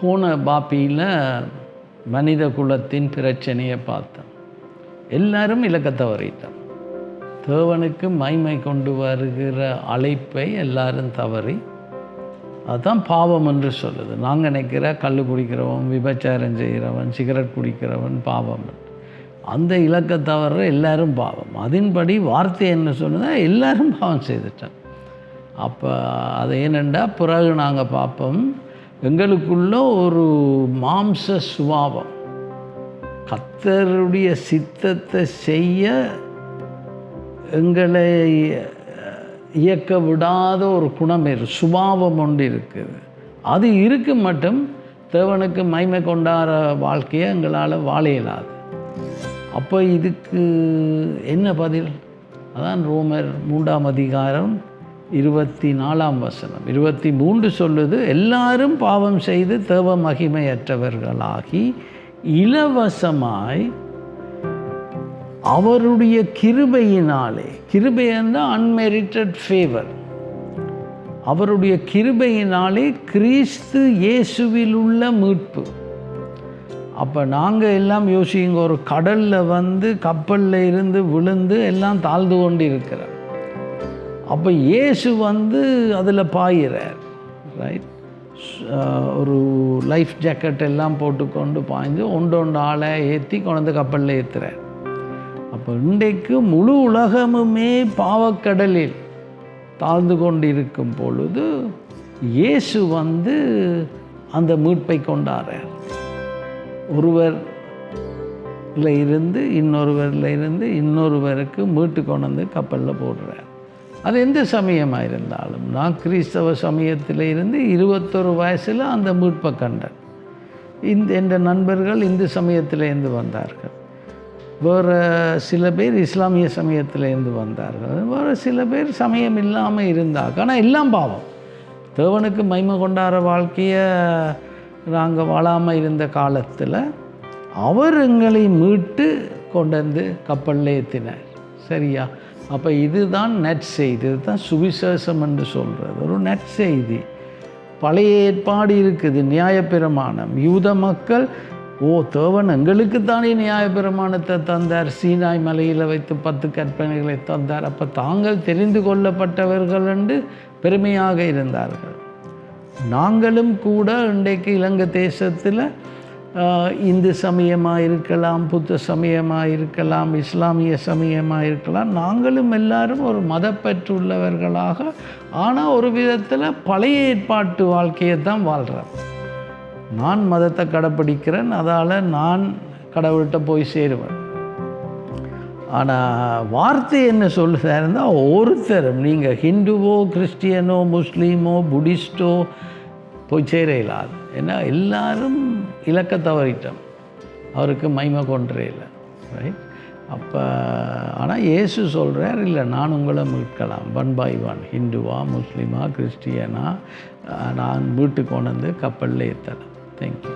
போன பாப்பியில் மனித குலத்தின் பிரச்சனையை பார்த்தோம். எல்லாரும் இலக்க தவறிட்டோம். தேவனுக்கு மகிமை கொண்டு வருகிற அழைப்பை எல்லாரும் தவறி, அதுதான் பாவம் என்று சொல்லுது. நாங்கள் நினைக்கிற கல் குடிக்கிறவன், விபச்சாரம் செய்கிறவன், சிகரெட் குடிக்கிறவன் பாவம். அந்த இலக்க தவற எல்லாரும் பாவம். அதன்படி வார்த்தை என்ன சொன்னதா எல்லாரும் பாவம் செய்துட்டோம். அப்போ அது ஏனெண்டா பிறகு நாங்கள் பார்ப்போம், எங்களுக்குள்ள ஒரு மாம்ச சுபாவம், கர்த்தருடைய சித்தத்தை செய்ய எங்களை இயக்க விடாத ஒரு குணம் சுபாவம் ஒன்று இருக்குது. அது இருக்கு மட்டும் தேவனுக்கு மகிமை கொண்டாட வாழ்க்கையை எங்களால் வாழ இயலாது. அப்போ இதுக்கு என்ன பதில்? அதான் ரோமர் 3ஆம் அதிகாரம் 24ஆம் வசனம் 23 சொல்லுது, எல்லாரும் பாவம் செய்து தேவ மகிமையற்றவர்களாகி இலவசமாய் அவருடைய கிருபையினாலே, கிருபை என்றால் அன்மெரிட்டட் ஃபேவர், அவருடைய கிருபையினாலே கிறிஸ்து இயேசுவில் உள்ள மீட்பு. அப்போ நாங்கள் எல்லாம் யோசிங்க, ஒரு கடலில் கப்பலில் இருந்து விழுந்து எல்லாம் தாழ்ந்து கொண்டு இருக்கிறோம். அப்போ இயேசு அதில் பாயிறார், ரைட்? ஒரு லைஃப் ஜாக்கெட் எல்லாம் போட்டுக்கொண்டு பாய்ந்து ஒன்று ஆளை ஏற்றி கொண்டு கப்பலில் ஏற்றுறார். அப்போ இன்றைக்கு முழு உலகமுமே பாவக்கடலில் தாழ்ந்து கொண்டு இருக்கும் பொழுது இயேசு அந்த மீட்பை கொண்டாடுறார். ஒருவரில் இருந்து இன்னொருவருக்கு மீட்டு கொண்டு கப்பலில் போடுறார். அது எந்த சமயமாக இருந்தாலும், நான் கிறிஸ்தவ சமயத்தில் இருந்து 21 வயசில் அந்த மீட்பை கண்டேன். என்ற நண்பர்கள் இந்து சமயத்திலேருந்து வந்தார்கள், வேறு சில பேர் இஸ்லாமிய சமயத்திலேருந்து வந்தார்கள், வேறு சில பேர் சமயம் இல்லாமல் இருந்தாங்க. ஆனால் எல்லாம் பாவம். தேவனுக்கு மகிமை கொண்டாட வாழ்க்கையை நாங்கள் வாழாமல் இருந்த காலத்தில் அவர் எங்களை மீட்டு கொண்டு கப்பலில் ஏற்றினார். சரியா? அப்போ இதுதான் நற்செய்தி, இதுதான் சுவிசேஷம் என்று சொல்கிறது. ஒரு நற்செய்தி. பழைய ஏற்பாடு இருக்குது, நியாயப்பிரமாணம். யூத மக்கள், தேவன் எங்களுக்கு தானே நியாயப்பிரமாணத்தை தந்தார், சீனாய் மலையில் வைத்து 10 கற்பனைகளை தந்தார், அப்போ தாங்கள் தெரிந்து கொள்ளப்பட்டவர்கள் என்று பெருமையாக இருந்தார்கள். நாங்களும் கூட இன்றைக்கு இலங்கை தேசத்தில் இந்து சமயமாக இருக்கலாம், புத்த சமயமாக இருக்கலாம், இஸ்லாமிய சமயமாக இருக்கலாம், நாங்களும் எல்லாரும் ஒரு மதப்பற்றுள்ளவர்களாக, ஆனால் ஒரு விதத்தில் பழைய ஏற்பாட்டு வாழ்க்கையை தான் வாழ்கிறேன். நான் மதத்தை கடைப்பிடிக்கிறேன், அதால் நான் கடவுள்கிட்ட போய் சேருவேன். ஆனால் வார்த்தை என்ன சொல்லுதா இருந்தால், ஒருத்தரும் நீங்கள் ஹிந்துவோ கிறிஸ்டியனோ முஸ்லீமோ புத்திஸ்டோ போய் சேர இல்லாது. ஏன்னா எல்லாரும் இலக்க தவறிட்டோம், அவருக்கு மகிமை கொன்றே இல்லை, ரைட்? அப்போ ஆனால் இயேசு சொல்கிறார், இல்லை நான் உங்களை மீட்கலாம், 1 by 1, ஹிந்துவா முஸ்லீமா கிறிஸ்டியனா, நான் வீட்டுக்கு கொண்டு கப்பலில் ஏற்றலாம். தேங்க்யூ.